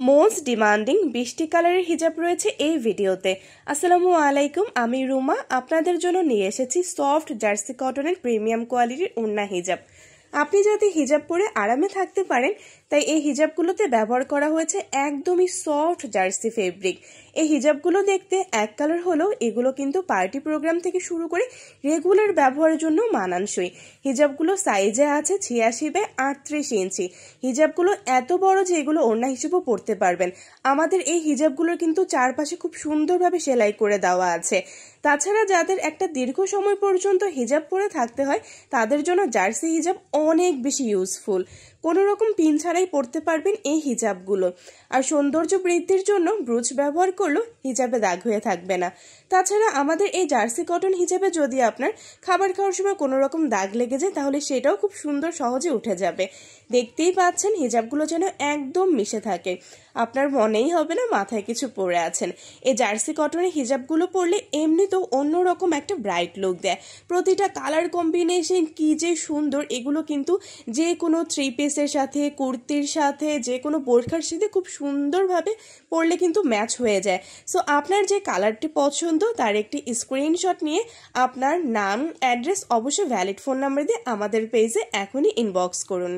Most demanding 20টি কালারের হিজাব রয়েছে এই ভিডিওতে। আসসালামু আলাইকুম, আমি রুমা আপনাদের জন্য নিয়ে এসেছি সফট জার্সি কটনের প্রিমিয়াম কোয়ালিটির ওড়না হিজাব। আপনি যাতে হিজাব পরে আরামে থাকতে পারেন তাই এই হিজাবগুলোতে ব্যবহার করা হয়েছে একদমই সফট জার্সি ফেব্রিক। এই হিজাবগুলো দেখতে এক কালার হলেও এগুলো কিন্তু পার্টি প্রোগ্রাম থেকে শুরু করে রেগুলার ব্যবহারের জন্য মানানসই। হিজাবগুলো সাইজে আছে 86/38 ইঞ্চি। হিজাবগুলো এত বড় যে এগুলো ওড়না হিসেবেও পরতে পারবেন। আমাদের এই হিজাবগুলোর কিন্তু চারপাশে খুব সুন্দরভাবে সেলাই করে দেওয়া আছে। তাছাড়া যাদের একটা দীর্ঘ সময় পর্যন্ত হিজাব পরে থাকতে হয় তাদের জন্য জার্সি হিজাব অনেক বেশি ইউজফুল। কোনো রকম পিন ছাড়াই পরতে পারবেন এই হিজাবগুলো। আর সৌন্দর্য বৃদ্ধির জন্য ব্রুচ ব্যবহার করলেও হিজাবে দাগ হয়ে থাকবে না। তাছাড়া আমাদের এই জার্সি কটন হিজাবে যদি আপনার খাবার খাওয়ার সময় কোনো রকম দাগ লেগে যায় তাহলে সেটাও খুব সুন্দর সহজে উঠে যাবে। দেখতেই পাচ্ছেন হিজাবগুলো যেন একদম মিশে থাকে, আপনার মনেই হবে না মাথায় কিছু পরে আছেন। এই জার্সি কটনের হিজাবগুলো পরলে এমনিতেও অন্যরকম একটা ব্রাইট লুক দেয়। প্রতিটা কালার কম্বিনেশন কি যে সুন্দর, এগুলো কিন্তু যে কোনো থ্রি পিসের সাথে, কুর্তির সাথে, যে কোনো বোরখার সাথে খুব সুন্দরভাবে পরলে কিন্তু ম্যাচ হয়ে যায়। সো আপনার যে কালারটি পছন্দ তার একটি স্ক্রিনশট নিয়ে আপনার নাম, অ্যাড্রেস, অবশ্যই ভ্যালিড ফোন নাম্বার দিয়ে আমাদের পেজে এখনই ইনবক্স করুন।